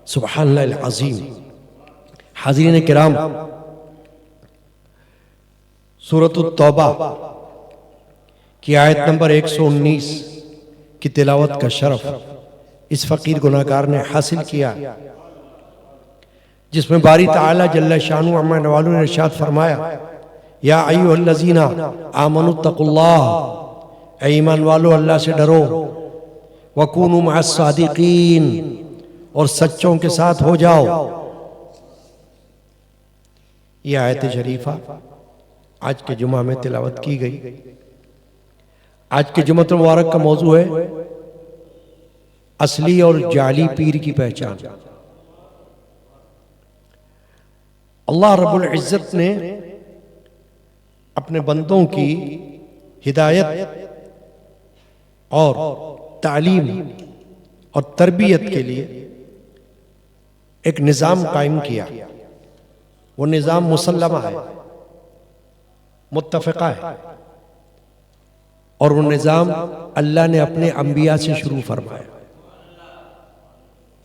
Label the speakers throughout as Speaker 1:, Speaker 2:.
Speaker 1: सुबहानल्लाह अज़ीम। हाज़रीन किराम, सूरत तौबा की आयत नंबर 119 की तिलावत का शरफ इस फ़कीर गुनाहगार ने हासिल किया, जिसमें बारी ताला जल्ल शानु अम्मा नवालू ने इरशाद फरमाया, या अय्युहल्लज़ीना आमनुत्तकुल्लाह, ऐ ईमान वालो अल्लाह से डरो, वकूनु मअस्सादिकीन, और सच्चों के साथ हो जाओ। यह आयत शरीफा आज के जुमा में तिलावत की गई। आज के जुम्मतुल मुबारक का मौजू है असली और जाली पीर की पहचान। अल्लाह रब्बुल इज्जत ने अपने बंदों की हिदायत और तालीम और तरबियत के लिए एक निज़ाम कायम किया। वो निज़ाम मुसल्लमा है, मुत्तफ़िक़ा है, और वो निज़ाम अल्लाह ने अपने अंबिया से शुरू फरमाया।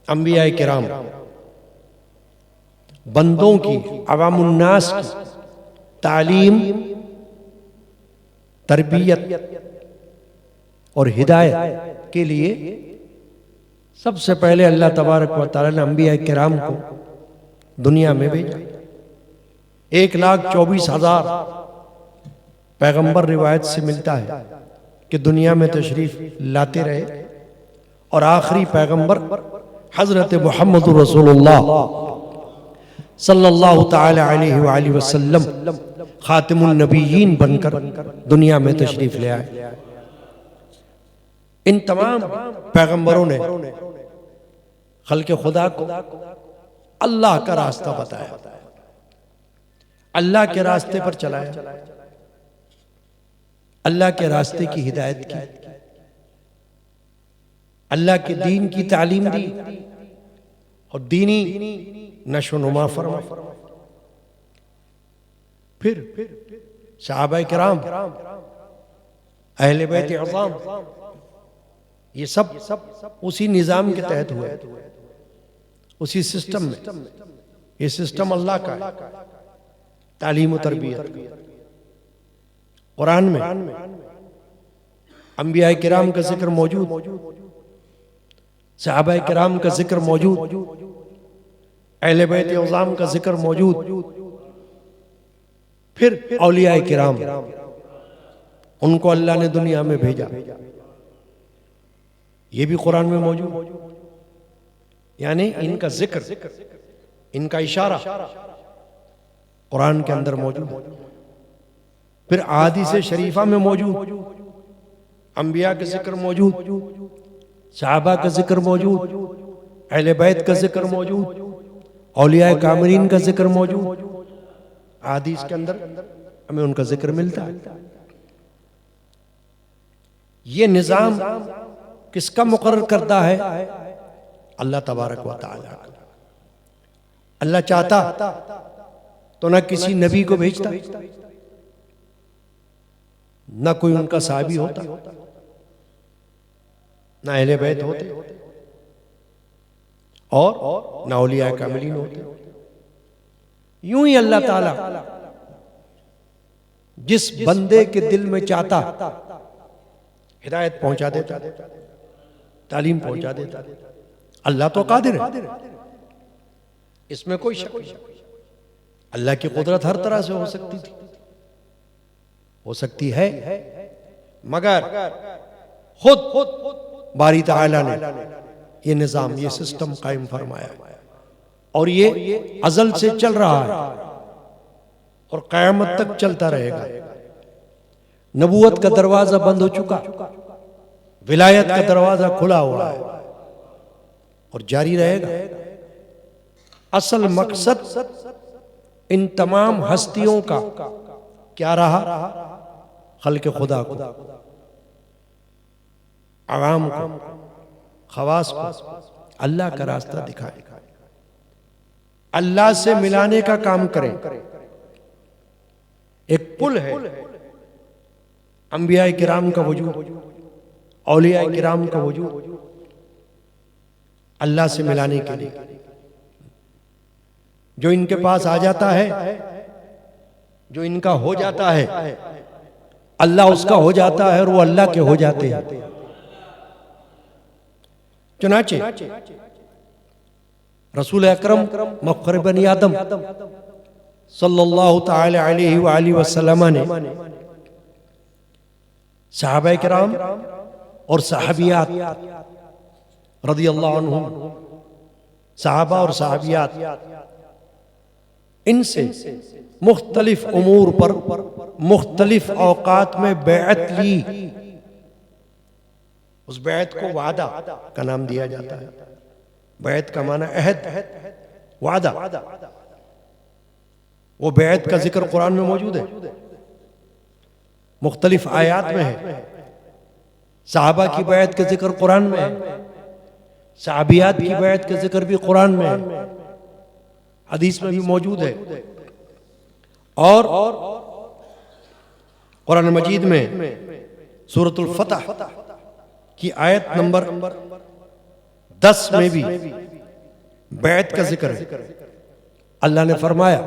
Speaker 1: अंबिया किराम बंदों की, अवामुन्नास की तालीम, तरबियत और हिदायत के लिए सबसे पहले अल्लाह तबारक व तआला ने अंबिया किराम को दुनिया में भेजा। 1,24,000 पैगंबर रिवायत से मिलता है कि दुनिया में तशरीफ लाते रहे, और आखिरी पैगंबर हजरत मोहम्मद रसूलुल्लाह सल्लल्लाहु ताला अलैहि वसल्लम खातिमुन नबीयीन बनकर दुनिया में तशरीफ ले आए। इन तमाम पैगंबरों ने खल्क़े खुदा को अल्लाह का रास्ता बताया, अल्लाह के रास्ते पर चलाया, अल्लाह के रास्ते की हिदायत की, अल्लाह के दीन की तालीम दी और दीनी नशोनुमा फरमा। फिर सहाबा किराम, अहले बैत अज़ाम, ये सब उसी निज़ाम के तहत हुए, उसी सिस्टम में। ये सिस्टम अल्लाह का है, तालीम और तरबियत। कुरान में अंबिया किराम का जिक्र मौजूद, सहाबा किराम का जिक्र मौजूद, अहले बैत अज़ाम का जिक्र मौजूद। फिर औलिया किराम, उनको अल्लाह ने दुनिया में भेजा, ये भी कुरान में मौजूद। यानी इनका जिक्र, इनका इशारा कुरान के अंदर मौजूद। फिर अहादीस शरीफा में मौजूद, अंबिया का जिक्र मौजूद, सहाबा का जिक्र मौजूद, अहले बैत का जिक्र मौजूद, औलिया कामिलीन का जिक्र मौजूद। अहादीस के अंदर हमें उनका जिक्र मिलता है। ये निज़ाम किसका मुकर्रर करता है? अल्लाह तबारक व तआला। अल्लाह चाहता तो ना किसी नबी को भेजता, ना कोई उनका साहबी होता, ना अहले बैत होते, और ना औलिया कामिलीन होते। यूं ही अल्लाह ताला जिस बंदे के दिल में चाहता हिदायत पहुंचा देता, तालीम पहुंचा देता। अल्लाह तो कादिर है, इसमें कोई शक नहीं। अल्लाह की कुदरत हर तरह से हो सकती थी, हो सकती है, मगर खुद बारी ताला ने ये निज़ाम, ये सिस्टम कायम फरमाया, और ये अज़ल से चल रहा है और क़यामत तक चलता रहेगा। नबूवत का दरवाजा बंद हो चुका, विलायत का दरवाजा खुला हुआ है और जारी रहेगा। असल मकसद इन तमाम हस्तियों का क्या रहा? खल्क़े खुदा को, आवाम को, खवास को अल्लाह का रास्ता दिखाए, अल्लाह से मिलाने का काम करें। एक पुल है अंबिया किराम का वजूद, औलिया किराम का वजूद, अल्लाह से मिलाने के लिए। जो इनके पास आ जाता है, जो इनका हो जाता है, अल्लाह उसका हो जाता है और वो अल्लाह के हो जाते हैं। चुनाचे रसूल अकरम मफ़ख़र बनी आदम सल्लल्लाहु ताला अलैहि वसल्लम ने सहाबा किराम और सहाबियात रज़ियल्लाहु अन्हुम, सहाबा और सहाबियात, इनसे मुख्तलिफ उमूर पर मुख्तलिफ औकात में बैअत ली। उस बैअत को वादा का नाम दिया जाता है। बैअत का माना अहद, वादा। वो बैअत का जिक्र कुरान में मौजूद है, मुख्तलिफ आयात में है। सहाबा की बैअत का जिक्र कुरान में है, सहाबियात की बैअत का जिक्र भी कुरान में है, हदीस में भी मौजूद है। और कुरान मजीद में सूरतुल फतह की आयत नंबर 10 में भी बैत का जिक्र है। अल्लाह ने फरमाया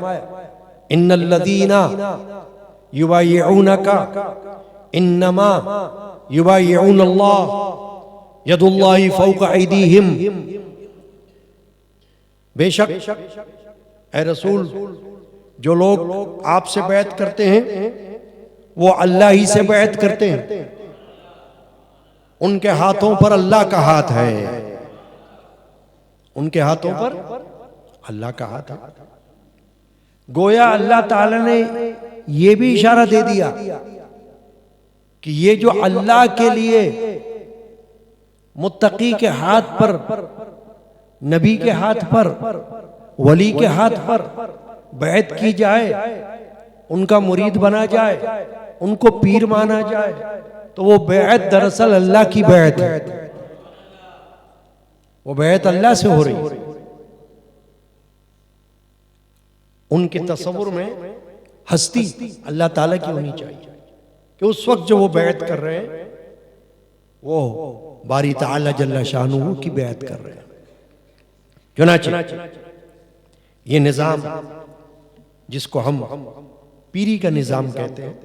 Speaker 1: इन्नल्लज़ीना युबायिऊनका इन्नमा युबायिऊनल्लाह यदुल्लाहि फौका ऐदीहिम। बेशक ऐ रसूल, जो लोग आपसे बैत करते हैं वो अल्लाह ही से बैत करते हैं। उनके हाथों पर अल्लाह का हाथ है, उनके हाथों पर अल्लाह का हाथ है। गोया अल्लाह ताला ने यह भी इशारा दे दिया कि ये जो अल्लाह के लिए मुत्तकी के हाथ पर, नबी के हाथ पर, वली के हाथ पर बैत की जाए, उनका मुरीद बना जाए, उनको पीर माना जाए, तो वो बैत दरअसल अल्लाह की बैत है। वो बैत अल्लाह से हो रही है। उनके तसव्वुर में हस्ती अल्लाह ताला की होनी चाहिए कि उस वक्त जो वो बैत कर रहे हैं वो बारी ताला जल्ला शानू की बैत कर रहे हैं। चुनाचे ये निज़ाम जिसको हम पीरी का निज़ाम कहते हैं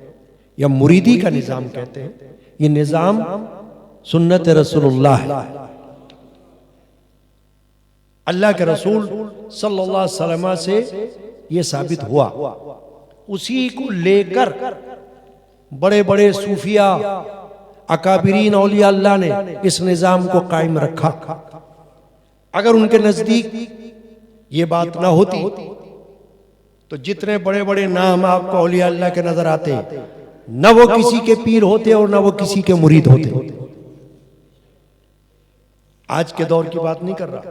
Speaker 1: या मुरीदी का निज़ाम कहते हैं, ये निज़ाम सुन्नत रसूलुल्लाह है। अल्लाह के रसूल सल्लल्लाहु अलैहि वसल्लम से ये साबित हुआ। उसी को लेकर बड़े बड़े सूफिया अकाबिरीन औलिया अल्लाह ने इस निज़ाम को कायम रखा। अगर उनके नजदीक ये बात ना होती तो जितने बड़े बड़े नाम आपको औलिया अल्लाह के नजर आते, न वो किसी के पीर होते और न वो किसी के मुरीद होते। आज के दौर की बात नहीं कर रहा,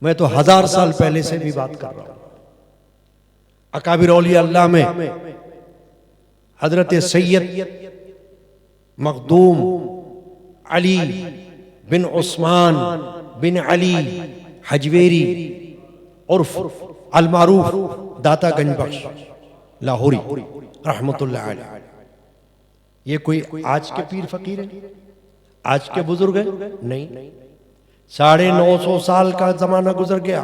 Speaker 1: मैं तो 1000 साल पहले से भी बात कर रहा हूं। अकाबिर औलिया अल्लाह में हजरत सैयद मखदूम अली बिन उस्मान बिन अली हजवेरी उर्फ अलमारूफ दाता गंज बख्श लाहौरी रहमतुल्लाह अलैह। ये कोई आज के पीर फकीर है, आज के बुजुर्ग है? नहीं, 950 साल का जमाना गुजर गया,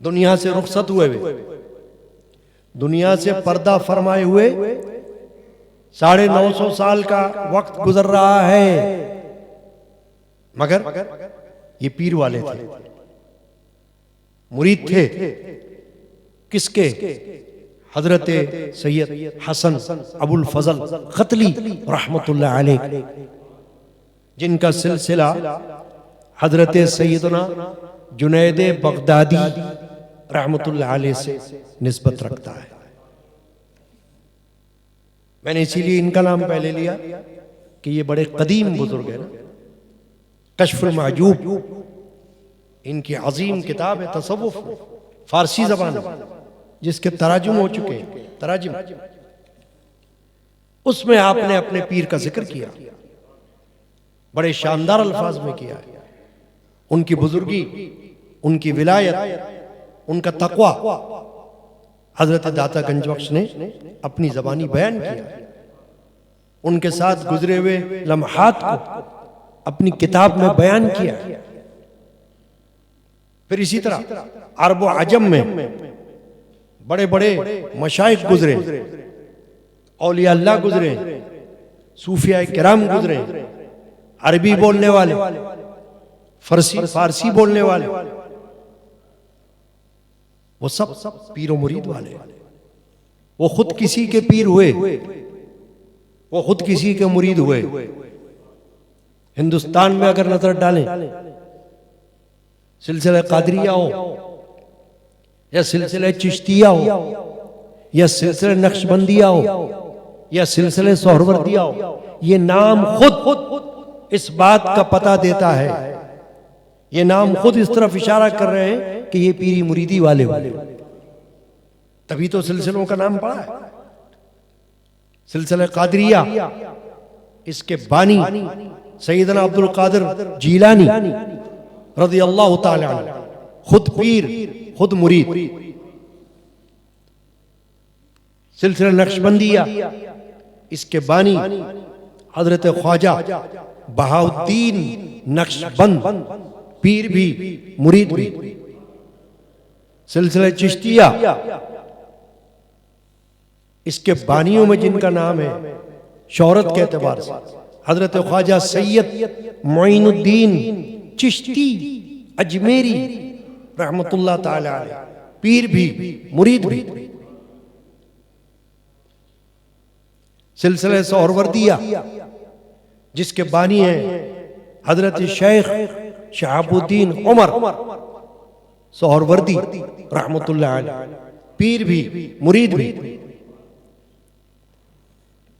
Speaker 1: दुनिया से रुखसत हुए, दुनिया से पर्दा फरमाए हुए 950 साल का वक्त गुजर रहा है, मगर ये पीर वाले थे, मुरीद थे। किसके? हजरत सैयद हसन अबुल फजल खतली रहमतुल्लाह अलैह, जिनका सिलसिला हजरत सैयदना जुनैद बगदादी रहमतुल्लाह अलैह से निस्बत रखता है। मैंने इसीलिए इनका नाम पहले लिया कि ये बड़े कदीम बुजुर्ग है ना। कश्फुल महजूब इनकी अजीम किताब है, तसव्वुफ फारसी जबान जिसके तराजुम हो चुके हैं, तराजुम, उसमें आपने अपने पीर का जिक्र किया, बड़े शानदार अल्फाज में किया है। उनकी बुजुर्गी, उनकी विलायत, उनका तकवा हजरत दाता गंज बख्श ने अपनी जबानी बयान किया। उनके साथ गुजरे हुए लम्हात को अपनी किताब में बयान किया। फिर इसी तरह अरब व अजम में बड़े बड़े मशाइख गुजरे, औलिया अल्लाह गुजरे, सूफिया किराम गुजरे, अरबी बोलने वाले, फारसी बोलने वाले, वो सब पीर मुरीद वाले। वो खुद किसी के पीर हुए, वो खुद किसी के मुरीद हुए। हिंदुस्तान में अगर नजर डालें, सिलसिला कादरिया हो या सिलसिला चिश्तिया हो या सिलसिला नक्शबंदिया हो या सिलसिले सोहरवर्दिया हो, ये नाम खुद इस बात का पता देता है, ये नाम खुद इस तरफ इशारा कर रहे हैं कि ये पीरी मुरीदी वाले वाले। तभी तो सिलसिलों का नाम पड़ा है। सिलसिला कादरिया, इसके बानी सैयदना अब्दुल कादिर जीलानी रज़ी अल्लाह ताला अन्हु, खुद पीर खुद मुरीद। सिलसिला नक्शबंदिया, इसके बानी हजरत ख्वाजा बहाउद्दीन नक्शबंद, पीर भी मुरीद भी। सिलसिला चिश्तिया, इसके बानियों में जिनका नाम है शोहरत के एतबार से हजरत ख्वाजा सैयद मोइनुद्दीन चिश्ती अजमेरी रहमतुल्लाह ताला अलैह, पीर भी मुरीद भी। सिलसिला सोहरवर्दिया, जिसके बानी है हजरत शेख शहाबुद्दीन उमर सोहरवर्दी रहमतुल्लाह अलैह, पीर भी मुरीद भी।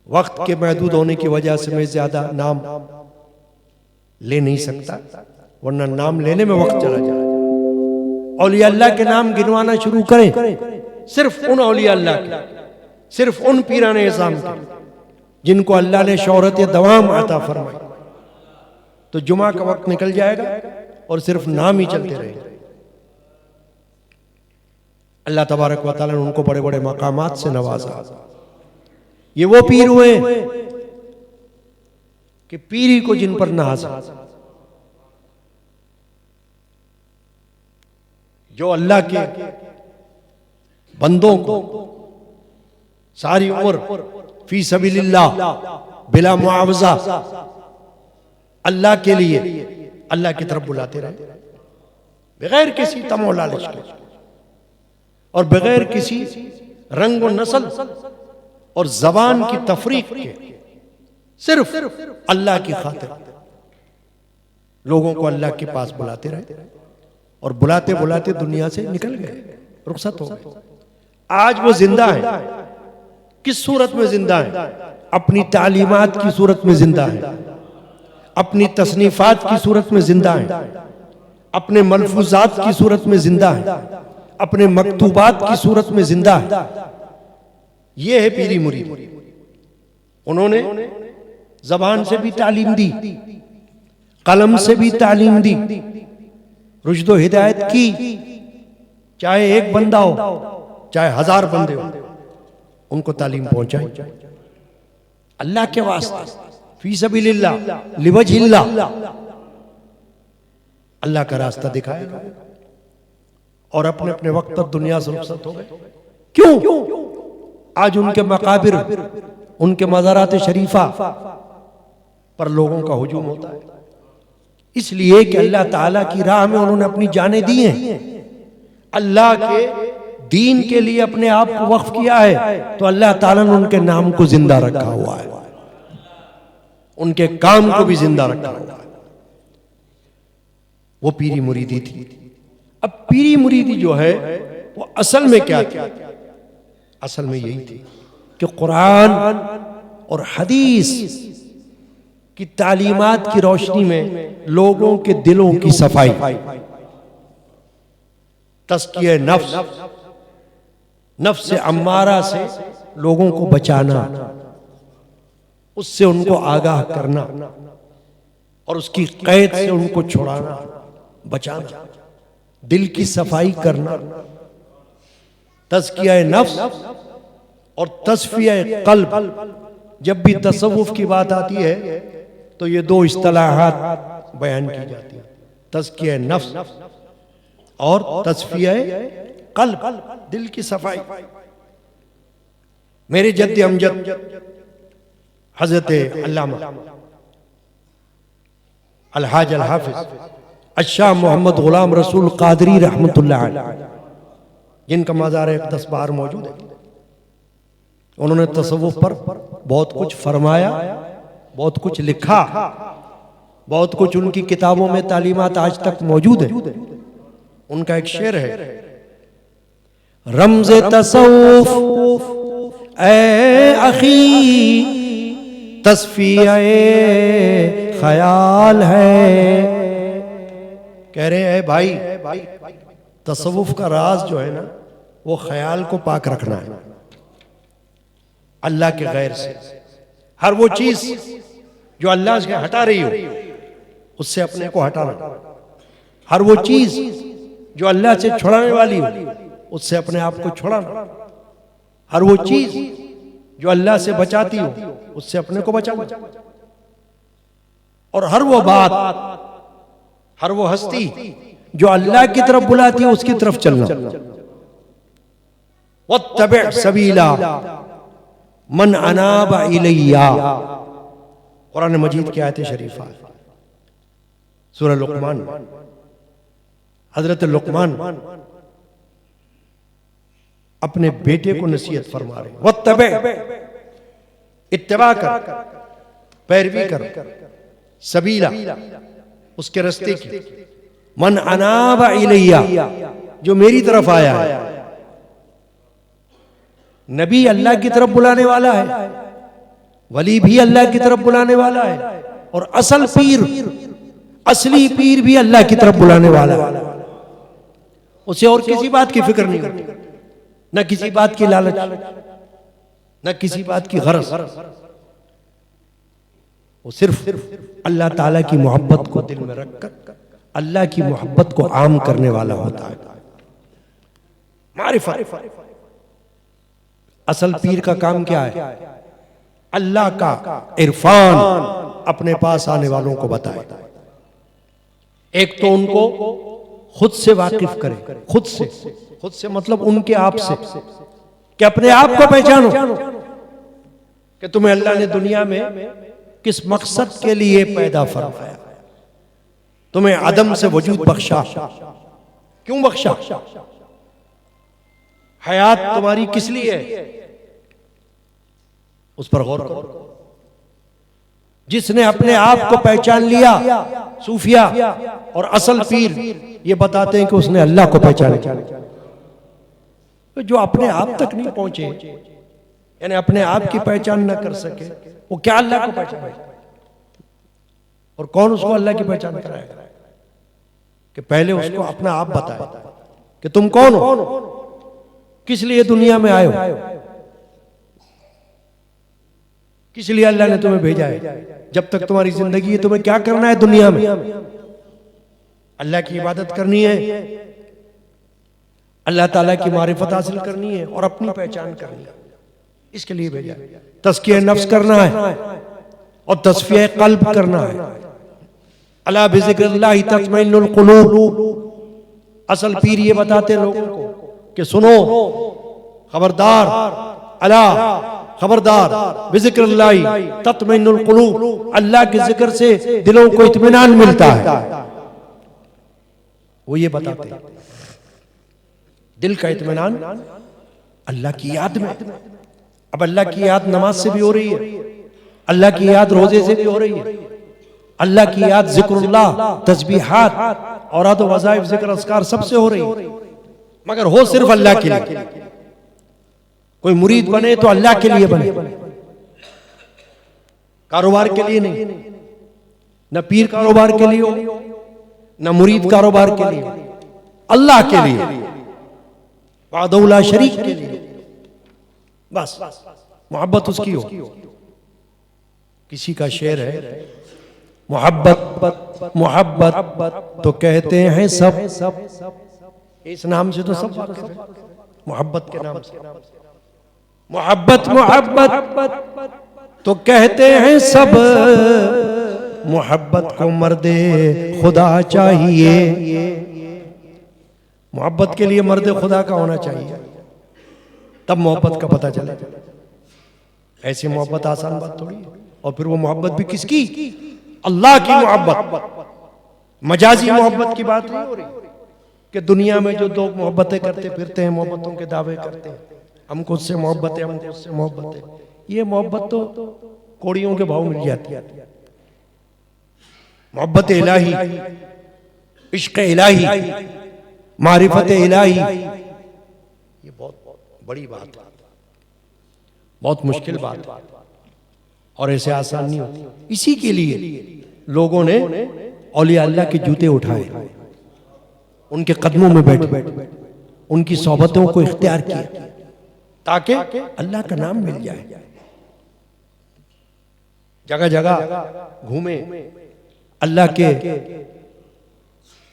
Speaker 1: वक्त के महदूद होने की वजह से मैं ज्यादा नाम ले नहीं सकता, वरना नाम लेने में वक्त चला जाए। औलिया अल्लाह के नाम गिनवाना शुरू करें, सिर्फ उन औलिया अल्लाह के, सिर्फ उन पीराने इज़ाम के जिनको अल्लाह ने शोहरत दवाम अता फरमाई, तो जुमा का वक्त निकल जाएगा और सिर्फ नाम ही चलते रहेंगे। अल्लाह तबारक व तआला ने उनको बड़े बड़े मकामात से नवाजा। ये वो पीर हुए कि पीरी को जिन पर नाज, जो अल्लाह के बंदों को सारी उम्र फी सबीलिल्लाह बिला मुआवजा अल्लाह के लिए अल्लाह की तरफ बुलाते रहे, बगैर किसी तमो लालच के और बगैर किसी रंग व नस्ल और जबान की तफरीक के, सिर्फ अल्लाह की खातिर लोगों को अल्लाह के पास बुलाते रहे और बुलाते बुलाते दुनिया से निकल गए, रुखसत हो गए। आज वो जिंदा है। किस सूरत में जिंदा है? अपनी तालीमात की सूरत में जिंदा है, अपनी तसनीफात की सूरत में जिंदा है, अपने मलफूजात की सूरत में जिंदा है, अपने मकतूबात की सूरत में जिंदा है। ये है पीरी मुरीद। उन्होंने जबान से भी तालीम दी, कलम से भी तालीम दी, रुश्द व हिदायत की, चाहे एक बंदा हो चाहे 1000 बंदे हो, उनको तालीम पहुंचाई अल्लाह के वास्ते, फी सबीलिल्लाह लिवजहिल्लाह, अल्लाह का रास्ता दिखाया और अपने अपने वक्त पर दुनिया से रुखसत हो गए। क्यों? आज उनके मकाबिर, उनके मज़ारात शरीफा पर लोगों का हुजूम होता है, इसलिए कि अल्लाह ताला की राह में उन्होंने अपनी जानें दी हैं, अल्लाह के दीन के लिए अपने आप को वक्फ किया है, तो अल्लाह ताला ने उनके नाम को जिंदा रखा हुआ है, उनके काम को भी जिंदा रखा हुआ है। वो पीरी मुरीदी थी। अब पीरी मुरीदी जो है वो असल में क्या थी? असल में यही थी कि कुरान और हदीस की तालीमात की रोशनी में लोगों के दिलों की सफाई, तज़किया नफ्स, नफ्स अम्मारा से लोगों को बचाना, उससे उनको आगाह करना और उसकी कैद से उनको छुड़ाना, बचाना, दिल की सफाई करना, तज़किया नफ्स और तस्फिया कल्ब। जब भी तसव्वुफ की बात आती है तो ये दो इस्तिलाहात बयान की जाती है, तज़किया नफ्स और तज़किया क़ल्ब, दिल की सफाई। मेरे जद्द अमजद हजरत अल्लामा अलहाज अल हाफिज अशाह मोहम्मद गुलाम रसूल कादरी रहमतुल्लाह अलैह, जिनका मज़ार अक़दस बाहर मौजूद है, उन्होंने तसव्वुफ़ पर बहुत कुछ फरमाया, बहुत कुछ लिखा, बहुत कुछ उनकी किताबों में तालीमात आज तक मौजूद है। उनका एक शेर है, रमज़े तसव्वुफ़ ए अखी तस्फिये ख्याल है। कह रहे हैं भाई, तसव्वुफ़ का राज जो है ना, वो ख्याल को पाक रखना है अल्लाह के गैर से। हर वो चीज जो अल्लाह से हटा रही हो, उससे अपने को हटाना। हर वो चीज जो अल्लाह से छुड़ाने वाली हो, उससे अपने आप को छुड़ाना। हर वो चीज जो अल्लाह से बचाती हो, उससे अपने को बचाना। और हर वो बात, हर वो हस्ती जो अल्लाह की तरफ बुलाती है, उसकी तरफ चलना। वत्तबि सबीला मन अनाब इलैया, कुरान मजीद की आयत शरीफा, सूरह लुक़मान। हजरत लुक़मान अपने बेटे को नसीहत फरमा रहे, वत्तबि, इत्तिबा कर, पैरवी कर, सबीला, उसके रास्ते की, मन अनाब इलैया, जो मेरी तरफ आया है। नबी अल्लाह की तरफ बुलाने वाला है, वली भी अल्लाह की तरफ बुलाने वाला है, और असल पीर, असली पीर भी अल्लाह की तरफ बुलाने वाला है। उसे और किसी बात की फिक्र नहीं होती, न किसी बात की लालच, न किसी बात की गरज। वो सिर्फ अल्लाह ताला की मोहब्बत को दिल में रखकर अल्लाह की मोहब्बत को आम करने वाला होता है। मारिफत, असल पीर का काम क्या है? अल्लाह का इरफान अपने पास आने वालों को बताए। एक तो उनको खुद से वाकिफ करे, खुद से मतलब उनके आप से, कि अपने आप को पहचानो कि तुम्हें अल्लाह ने दुनिया में किस मकसद के लिए पैदा फरमाया, तुम्हें अदम से वजूद बख्शा, क्यों बख्शा, हयात तुम्हारी किस लिए है, उस पर गौर करो। जिसने अपने आप को पहचान लिया, सूफिया और असल पीर ये बताते हैं कि उसने अल्लाह को पहचाना। तो जो अपने आप तक नहीं पहुंचे, यानी अपने आप की पहचान न कर सके, वो क्या अल्लाह को पहचाने? और कौन उसको अल्लाह की पहचान कराएगा? कि पहले उसको अपना आप बताए कि तुम कौन हो, किस लिए दुनिया में आए हो, किस लिए अल्लाह ने तुम्हें भेजा है, जब तक तुम्हारी जिंदगी है तुम्हें क्या करना है दुनिया में? अल्लाह की इबादत करनी है, अल्लाह ताला की मारिफत हासिल करनी है और अपनी पहचान करनी है। इसके लिए भेजा है। तज़किया नफ्स करना है और तस्फिया क़ल्ब करना है। अला बिज़िक्रिल्लाहि तत्मइन्नुल क़ुलूब। असल पीर ये बताते लोगों को कि सुनो, खबरदार, अला खबरदार, बिज़िक्रिल्लाहि तत्मइन्नुल क़ुलूब, अल्लाह के जिक्र से दिलों को इत्मीनान मिलता है। वो ये बताते हैं दिल का इत्मीनान अल्लाह की याद में। अब अल्लाह की याद नमाज से भी हो रही है, अल्लाह की याद रोजे से भी हो रही है, अल्लाह की याद जिक्रुल्लाह, तस्बीहात और वज़ाइफ, जिक्र अस्कार सबसे हो रही है, मगर हो सिर्फ अल्लाह के लिए। कोई मुरीद बने तो अल्लाह के लिए बने, कारोबार के लिए नहीं। न पीर कारोबार के लिए हो, न मुरीद कारोबार के लिए, अल्लाह के लिए, वादौला शरीक के लिए, बस मोहब्बत उसकी हो। किसी का शेर है, मोहब्बत मोहब्बत तो कहते हैं सब, इस नाम से तो सब वाकिफ है, मोहब्बत के नाम से। मोहब्बत मोहब्बत तो कहते हैं सब, मोहब्बत को मर्दे खुदा चाहिए। मोहब्बत के लिए मर्द खुदा का होना चाहिए, तब मोहब्बत का पता चले। ऐसी मोहब्बत आसान बात थोड़ी है। और फिर वो मोहब्बत भी किसकी? अल्लाह की मोहब्बत। मजाजी मोहब्बत की बात नहीं हो रही कि दुनिया में जो लोग मोहब्बतें करते फिरते हैं, मोहब्बतों के दावे करते हैं, हमको उससे मोहब्बत है, हमको उससे मोहब्बत है। ये मोहब्बत तो कोड़ियों के भाव मिल जाती है। मोहब्बत इलाही, इश्क इलाही, मारिफत इलाही, ये बहुत बड़ी बात है, बहुत मुश्किल बात है और ऐसे आसान नहीं होती। इसी के लिए लोगों ने औलिया अल्लाह के जूते उठाए, उनके कदमों में बैठे, उनकी सोहबतों को इख्तियार किया ताकि अल्लाह का नाम मिल जाए। जगह जगह घूमे, अल्लाह के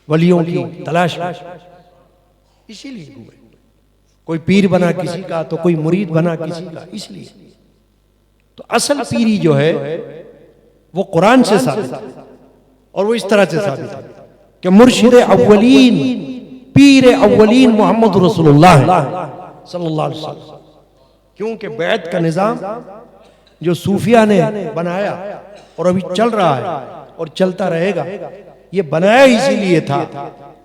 Speaker 1: वलियों की तलाश में, इसीलिए घूमे। कोई पीर बना किसी का तो कोई मुरीद बना किसी का, इसलिए। तो असल पीरी जो है वो कुरान से साबित है और वो इस तरह से साबित है कि मुर्शिद अव्वलीन, पीर अव्वलीन मोहम्मद रसूलुल्लाह सल्लल्लाहु अलैहि वसल्लम। क्योंकि बैत का निजाम जो सूफिया ने बनाया और अभी चल रहा है और चलता रहेगा, ये बनाया इसीलिए था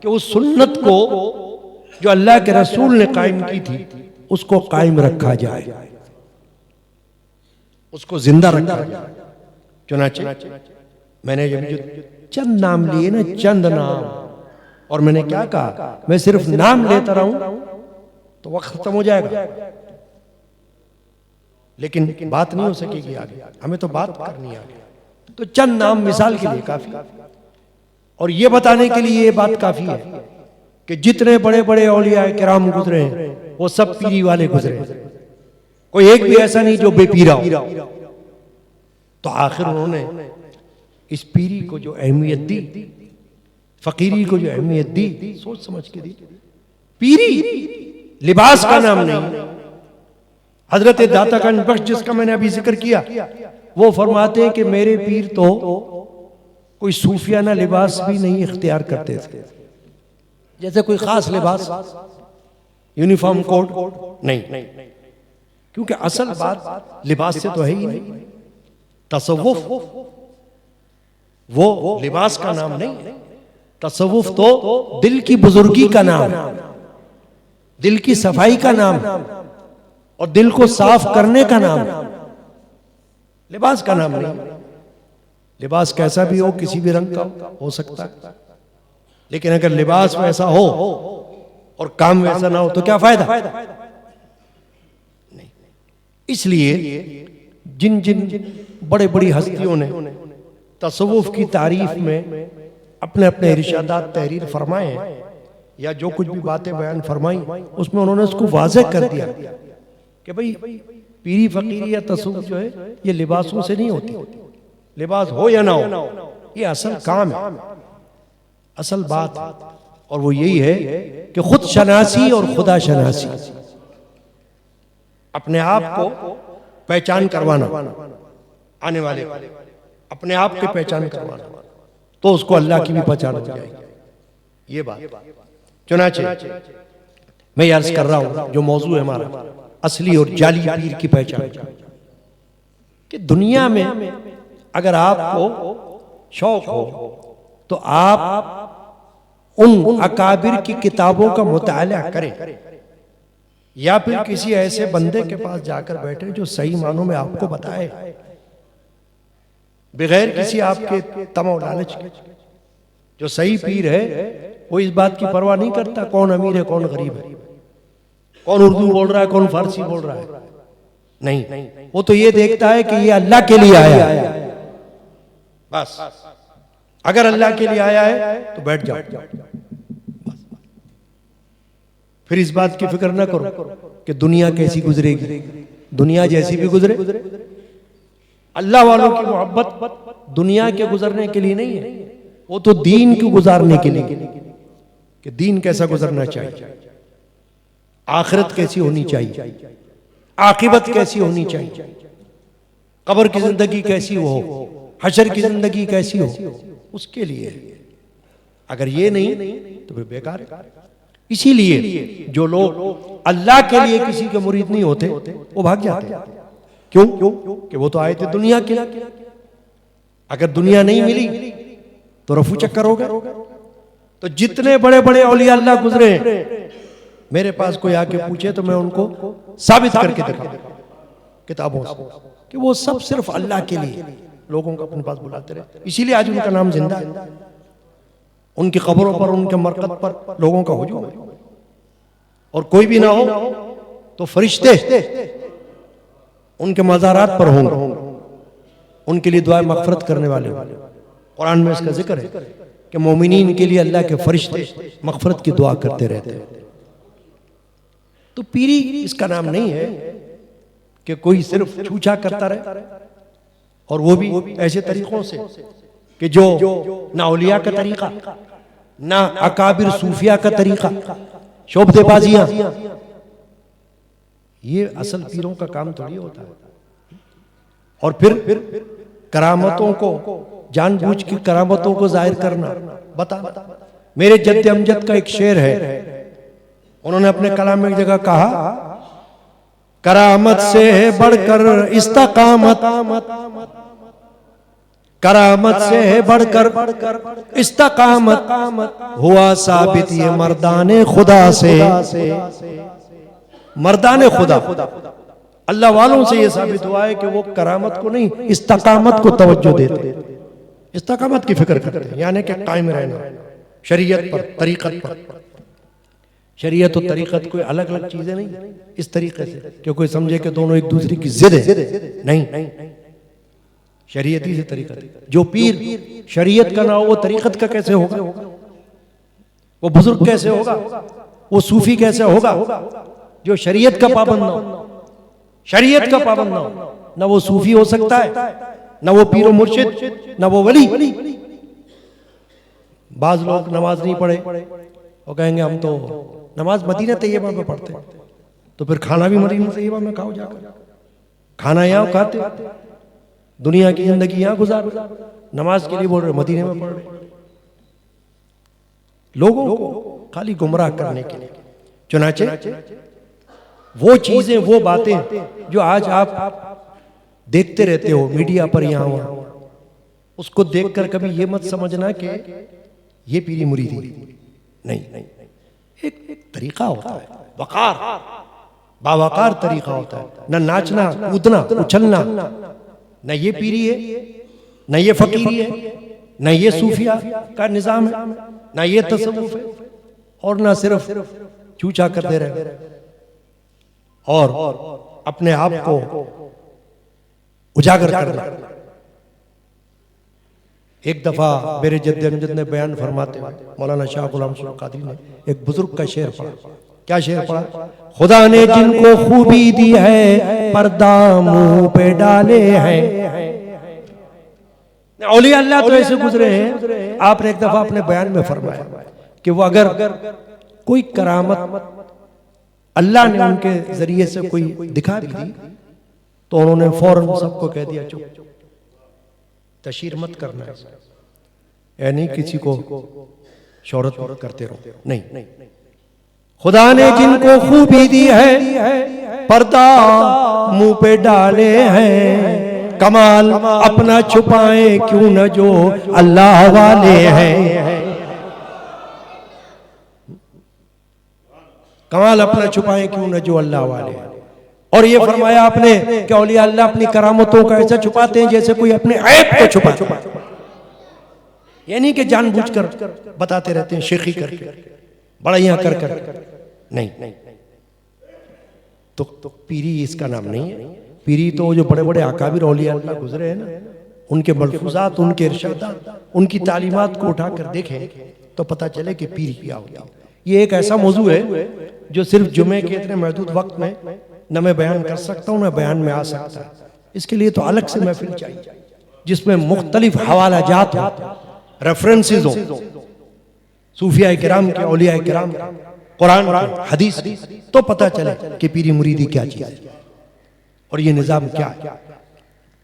Speaker 1: कि उस सुन्नत को जो अल्लाह के रसूल ने कायम की थी उसको कायम रखा जाए, उसको जिंदा रखा जाए। चुनाचे मैंने जब जो चंद नाम लिए ना, चंद नाम, और मैंने क्या कहा, मैं सिर्फ नाम लेता रहूं तो वक्त खत्म हो जाएगा, लेकिन बात नहीं हो सकेगी आगे। हमें तो बात करनी है आगे। तो चंद नाम मिसाल के लिए काफी, और ये बताने के लिए ये बात काफी है कि जितने बड़े बड़े औलिया किराम गुजरे हैं वो सब पीरी वाले गुजरे, कोई एक भी ऐसा नहीं जो बेपीरा हो। तो आखिर उन्होंने इस पीरी को जो अहमियत दी, फकीरी को जो अहमियत दी, सोच समझ के दी। पीरी लिबास का नाम नहीं। हजरत दाता गंज बख्श, जिसका मैंने अभी जिक्र किया, वो फरमाते हैं कि मेरे पीर तो कोई सूफियाना लिबास भी नहीं इख्तियार करते थे, जैसे कोई खास लिबास, यूनिफॉर्म कोड नहीं, क्योंकि असल बात लिबास से तो है ही नहीं। तसव्वुफ वो लिबास का नाम नहीं, तसव्वुफ तो दिल की बुजुर्गी का नाम, दिल की सफाई का नाम और दिल को साफ करने का नाम, लिबास का नाम नहीं। लिबास कैसा भी हो, किसी भी रंग का हो सकता है, लेकिन अगर लिबास वैसा हो और काम वैसा ना हो तो क्या फायदा? नहीं। इसलिए जिन जिन बड़े बड़ी हस्तियों ने तसव्वुफ की तारीफ में अपने अपने इरशादात तहरीर फरमाए हैं या जो कुछ भी बातें बयान फरमाई, उसमें उन्होंने उसको वाज़ेह कर दिया कि भाई पीरी फकीरी या तसव्वुफ जो है ये लिबासों से नहीं होती। लिबास हो या ना हो, ये असल काम है, असल बात है। और वो यही है कि खुद शनासी और खुदा शनासी, अपने आप को पहचान करवाना, आने वाले अपने आप की पहचान करवाना, तो उसको अल्लाह की भी पहचान हो जाएगी। ये बात चुनाचे मैं ये अर्ज कर रहा हूं, जो मौजू है हमारा, असली और जाली पीर की पहचान, कि दुनिया में अगर आपको शौक हो तो आप उन अकाबिर की किताबों का मुताला करें या फिर किसी ऐसे बंदे के पास जाकर बैठे जो सही मानों में आपको बताए, बगैर किसी आपके तमो लालच के। जो सही पीर है वो इस बात की परवाह नहीं करता कौन अमीर है कौन गरीब है, कौन उर्दू बोल रहा है कौन फारसी बोल रहा है, नहीं, वो तो ये देखता है कि ये अल्लाह के लिए आया है, बस। अगर अल्लाह के लिए आया है तो बैठ जाओ, फिर इस बात की फिक्र ना करो कि दुनिया कैसी गुजरेगी, दुनिया जैसी भी गुजरे। अल्लाह वालों की मोहब्बत दुनिया के गुजरने के लिए नहीं है, वो तो दीन को गुजारने के लिए, कि दीन कैसा गुजरना चाहिए, आखिरत कैसी होनी चाहिए, आखिबत कैसी होनी चाहिए, कब्र की जिंदगी कैसी हो, हशर की जिंदगी कैसी हो, उसके लिए। अगर ये नहीं तो फिर बेकार है। इसीलिए जो लोग अल्लाह के लिए किसी के मुरीद नहीं होते वो भाग जाते हैं। क्यों? कि वो तो आए थे दुनिया के लिए। अगर दुनिया नहीं मिली तो रफू चक्कर होगा। तो जितने बड़े बड़े औलिया अल्लाह गुजरे मेरे पास कोई आके पूछे तो मैं उनको साबित करके दिखा किताबों से कि वो सब सिर्फ अल्लाह के लिए लोगों को अपने पास बुलाते रहे। इसीलिए आज उनका नाम जिंदा है। उनकी कब्रों पर, उनके मरकत पर लोगों का हुजूम है। और कोई भी ना हो तो फरिश्ते उनके मज़ारात पर होंगे, उनके लिए दुआ मग़फ़िरत करने वाले होंगे। कुरान में इसका जिक्र है कि मोमिनीन के लिए अल्लाह के फरिश्ते मग़फ़िरत की दुआ करते रहते हैं। तो पीरी इसका नाम नहीं है कि कोई सिर्फ छूछा करता रहे, और वो भी ऐसे तरीकों से कि जो ना औलिया का तरीका, ना अकाबिर सूफिया का तरीका, शोबदेबाजियां, ये असल पीरों का काम थोड़ी होता है। और फिर करामतों को जानबूझ के करामतों को जाहिर करना। बता, मेरे जद्द अमजद का एक शेर है, उन्होंने अपने कलाम में एक जगह कहा, करामत से बढ़कर इस्तकामत, करामत से बढ़कर इस्तकामत हुआ साबित ये मर्दाने खुदा से। मर्दाने खुदा अल्लाह वालों से ये साबित हुआ है कि वो करामत को नहीं, इस्तकामत को तवज्जो देते, इस्तकामत की फिक्र करते हैं, यानी कि कायम रहना शरीयत पर, तरीकत पर। शरीयत और तरीकत कोई अलग अलग चीजें नहीं इस तरीके से कि कोई समझे कि दोनों एक दूसरे की जिद है। नहीं, शरीयती से तरीकत। जो पीर शरीयत का ना हो वो तरीकत का कैसे होगा? वो बुजुर्ग कैसे होगा? वो सूफी कैसे होगा? जो शरीयत का पाबंद ना हो, शरीयत का पाबंद ना हो, ना वो सूफी हो सकता है, ना वो पीर मुर्शिद, ना वो वली। बाज लोग नमाज नहीं पढ़े और कहेंगे हम तो नमाज मदीना तैयबा में पढ़ते, तो फिर खाना भी मदीना तैयबा में खाओ जाकर। खाना यहाँ खाते, दुनिया की जिंदगी यहाँ गुजार, नमाज के लिए बोल रहे मदीने में पढ़ रहे। लोगों को खाली गुमराह करने के लिए। चुनाचे वो चीजें, वो बातें जो आज आप देखते रहते हो मीडिया पर यहाँ वहां, उसको देखकर कभी ये मत समझना कि ये पीरी मुरीदी नहीं। एक तरीका होता है, वकार, बावकार तरीका होता है। न नाचना, कूदना, उछलना, न ये पीरी है, न ये फकीरी है, न ये सूफिया का निजाम है, न ये तसव्वुफ है, और न सिर्फ चूचा करते रहे और अपने आप को उजागर करना। एक दफा मेरे जद्द अमजद ने बयान फरमाते हुए मौलाना शाह गुलाम सुल्तान कादरी ने एक बुजुर्ग का शेर पढ़ा। क्या शेर पढ़ा? खुदा ने जिनको खूबी दी है पर्दा मुंह पे डाले हैं। औलिया अल्लाह तो ऐसे गुजरे हैं। आपने एक दफा अपने बयान में फरमाया कि वो अगर कोई करामत अल्लाह ने उनके जरिए से कोई दिखा भी दी तो उन्होंने फौरन सबको कह दिया चुप, तशहीर मत करना है, यानी किसी को शोहरत करते रहो। नहीं, खुदा ने जिनको खूबी दी है पर्दा मुंह पे डाले हैं, कमाल अपना छुपाए क्यों न जो अल्लाह वाले हैं। कमाल अपना छुपाए क्यों न जो अल्लाह वाले हैं। और ये फरमाया आपने कि औलिया अल्लाह अपनी करामतों को ऐसा छुपाते हैं जैसे कोई अपने ऐब को छुपा, यानी कि जानबूझकर बताते रहते हैं, शेखी करके, बड़ाइयां कर नहीं। तो पीरी इसका नाम नहीं है। पीरी तो जो बड़े बड़े अकाबिर औलिया अल्लाह गुजरे हैं ना, उनके मलफूजात, उनके इरशादात, उनकी तालीमात को उठाकर देखें तो पता चले कि पीरी क्या होता है। ये एक ऐसा मौजू है जो सिर्फ जुमे के इतने महदूद वक्त में न मैं बयान कर सकता हूँ न बयान में आ सकता। इसके लिए तो अलग से महफिल चाहिए जिसमें मुख्तलिफ हवाला जात हो, रेफरेंसेस हो, सूफिया किराम के, औलिया किराम, कुरान, हदीस, तो पता चले कि पीरी मुरीदी क्या चीज है और ये निजाम क्या है।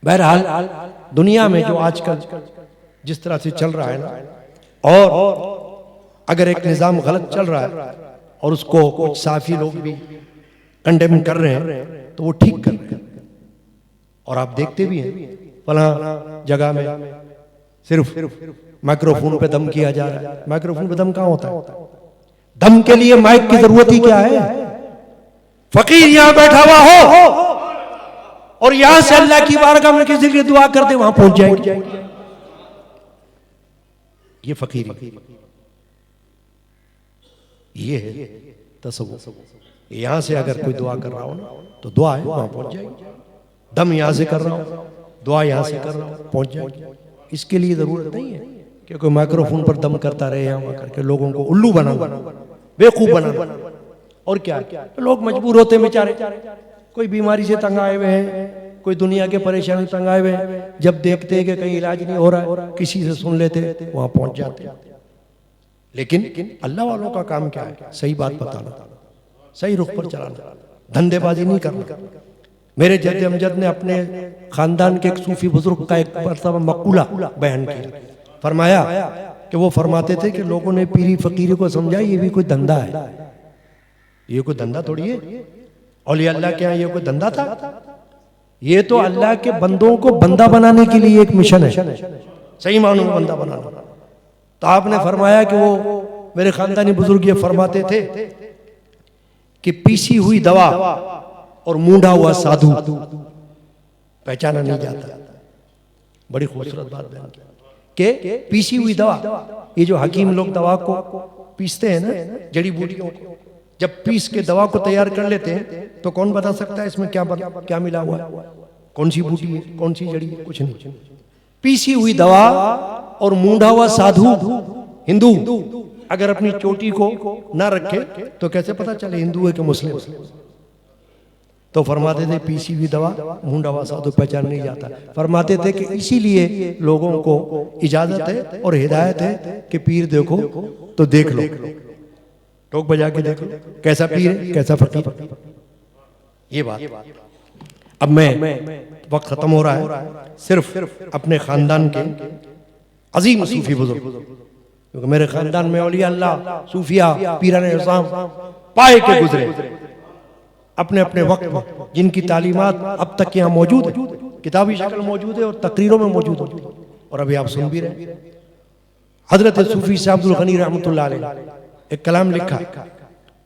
Speaker 1: बहरहाल दुनिया में जो आजकल जिस तरह से चल रहा है ना, और अगर एक निज़ाम गलत चल रहा है और उसको कुछ साफी लोग भी कंडेम कर रहे हैं तो वो ठीक कर रहे हैं। और आप देखते भी हैं फला जगह में सिर्फ माइक्रोफोन पे दम किया जा रहा है। माइक्रोफोन पे दम कहाँ होता है? दम के लिए माइक की जरूरत ही क्या है? फकीर यहां बैठा हुआ हो और यहां से अल्लाह की बारगाह में किसी के लिए दुआ करते वहां पहुंच जाएंगे। ये फकीर, ये है तसव्वुफ। यहां से अगर कोई दुआ कर रहा हो ना तो दुआ है वहां पहुंच जाएगी। दम यहां से कर रहा हूं, दुआ यहां से कर रहा हूं, पहुंच जाएगी। इसके लिए जरूरत नहीं है कि कोई माइक्रोफोन पर दम करता रहे यहां करके लोगों को उल्लू बनाना, बेवकूफ बनाना। और क्या लोग मजबूर होते हैं बेचारे, कोई बीमारी से तंग आए हुए हैं, कोई दुनिया के परेशानी तंग आए हुए हैं, जब देखते हैं कि कहीं इलाज नहीं हो रहा है किसी से सुन लेते, वहां पहुंच जाते। लेकिन अल्लाह वालों का काम क्या है? सही बात बताना, सही रुख पर चलाना, धंधेबाजी नहीं करना। मेरे जद्द अमजद ने अपने खानदान के एक सूफी बुजुर्ग का एक मरतबा मकूला बयान किया। फरमाया कि वो फरमाते थे कि लोगों ने पीरी फकीरी को समझा ये भी कोई धंधा है। ये कोई धंधा थोड़ी है, औलिया अल्लाह के यहाँ ये कोई धंधा था? ये तो अल्लाह के बंदों को बंदा बनाने के लिए एक मिशन है, सही मानों में बंदा बनाना। तो आपने फरमाया कि वो मेरे खानदानी बुजुर्ग ये फरमाते थे कि पीसी हुई दवा और मूंढा हुआ साधु पहचाना नहीं जाता। बड़ी खूबसूरत बात बयान की कि पीसी हुई दवा, ये जो हकीम लोग दवा को पीसते हैं ना, जड़ी बूटियों को, जब पीस के दवा को तैयार कर लेते हैं तो कौन बता सकता है इसमें क्या मिला हुआ है, कौन सी बूटी है, कौन सी जड़ी है? कुछ नहीं। पीसी हुई दवा और मूंढा हुआ साधु हिंदू अगर अपनी चोटी को ना रखे तो कैसे पता चले हिंदू है कि मुस्लिम? तो फरमाते थे पीसी हुई दवा मूंढा हुआ साधु पहचान नहीं जाता। फरमाते थे कि इसीलिए लोगों को इजाजत है और हिदायत है कि पीर देखो तो देख लो, टोक बजा के देखो कैसा पीर है कैसा फकीर। ये बात। अब मैं वक्त खत्म हो रहा है, सिर्फ अपने खानदान के अजीम सूफी बुजुर्ग, क्योंकि मेरे खानदान में औलिया अल्लाह सूफिया पीराने इस्लाम पाए के गुजरे अपने अपने वक्त में, जिनकी तालीमात अब तक यहाँ मौजूद है, किताबी शक्ल मौजूद है और तकरीरों में मौजूद है, और अभी आप सुन भी रहे। हजरत सूफी साहब अब्दुल गनी रहमतुल्लाह अलैह एक कलाम लिखा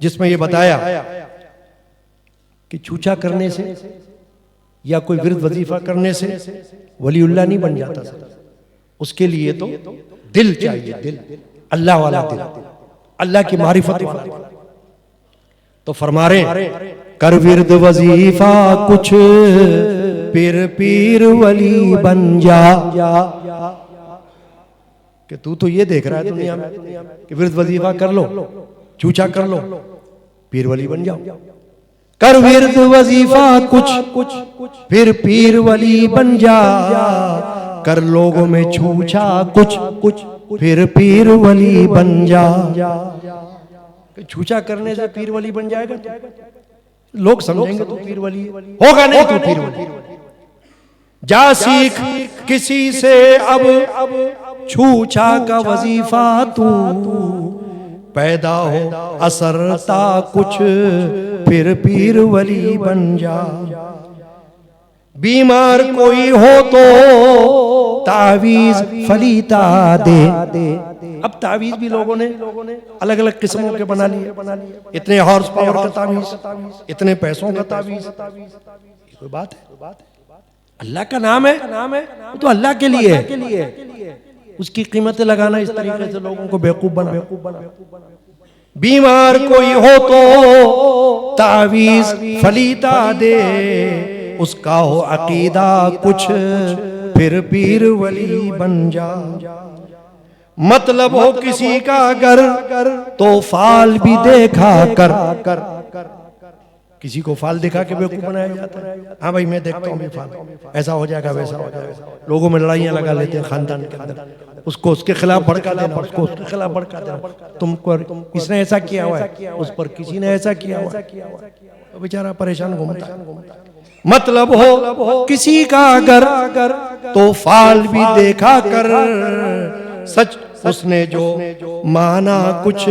Speaker 1: जिसमें यह बताया कि छूछा करने से या कोई विरद वजीफा करने से वलीउल्लाह नहीं बन जाता, उसके लिए तो दिल चाहिए, दिल, अल्लाह वाला दिल, अल्लाह की मारिफत वाला। तो फरमा रहे कर विरद वजीफा कुछ फिर पीर वली बन जा। कि तू तो ये देख रहा है दुनिया में कि विरद वजीफा कर लो, छूछा कर लो, पीर वली बन जाओ। कर विरद वजीफा कुछ फिर पीर वली बन जा, कर लोगों में छूछा कुछ फिर पीर वली बन जा। छूछा करने से पीर वली बन जाएगा? लोग समझेंगे तो पीर वली होगा, नहीं तो पीर वली। जा सीख किसी से अब छूछा का वजीफा तू, पैदा हो असरता कुछ फिर पीर वली बन जा। बीमार कोई हो तो तावीज फलीता दे। अब तावीज भी लोगों ने अलग अलग किस्मों के बना लिए, इतने हॉर्स पावर का तावीज, इतने पैसों का तावीज। कोई बात है? अल्लाह का नाम है तो अल्लाह के लिए है, उसकी कीमतें लगाना इस तरीके से लोगों को बेवकूफ बना। बीमार कोई हो तो तावीज फलीता दे, उसका हो अकीदा कुछ फिर पीर वली बन जा। मतलब हो किसी का अगर तो फाल भी देखा कर। किसी को फाल दिखा के बेवकूफ बनाया जाता है। हाँ भाई मैं देखता हूँ फाल, ऐसा हो जाएगा वैसा हो जाएगा। लोगों में लड़ाइयां लगा लेते हैं खानदान के अंदर। उसको उसके खिलाफ भड़का देना, उसको उसके खिलाफ भड़का देना, तुमको किसने ऐसा किया हुआ है, उस पर किसी ने ऐसा किया हुआ है, तो बेचारा परेशान घूमता है। मतलब हो किसी का अगर तो फाल भी देखा कर, सच उसने जो माना कुछ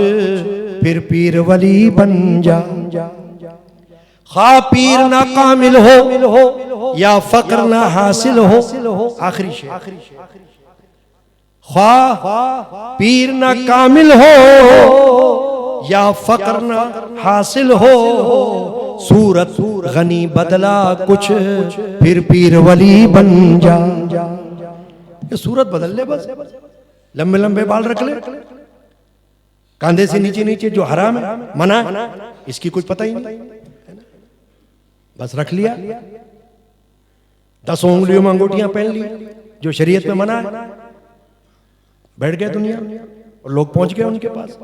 Speaker 1: फिर पीर वली बन जा। खा पीर ना कामिल हो या फक्र ना हासिल हो, आखिरी शेर, खा पीर ना कामिल हो या फक्र ना हासिल हो, सूरत गनी बदला कुछ फिर पीर वली बन जा। ये सूरत बदल ले बस, लंबे लंबे बाल रख ले, कांधे से नीचे नीचे जो हराम है मना है, इसकी कुछ पता ही नहीं, बस रख लिया। 10 उंगलियों में अंगूठियां पहन ली जो शरीयत में मना है, बैठ गए दुनिया और लोग पहुंच गए उनके पास।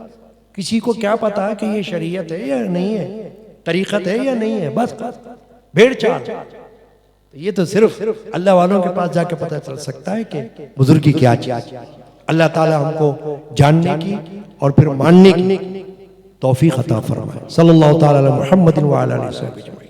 Speaker 1: किसी को क्या पता है कि ये शरीयत है या नहीं है, तरीकत है या नहीं है, बस भेड़ चाल। ये तो सिर्फ अल्लाह वालों के पास जाके पता चल सकता है कि बुजुर्ग की क्या चीज। अल्लाह ताला हमको जानने की और फिर मानने की तौफीक अता फरमाए। सल्लल्लाहु ताला अला मुहम्मदिन व अला आलिहि वसल्लम।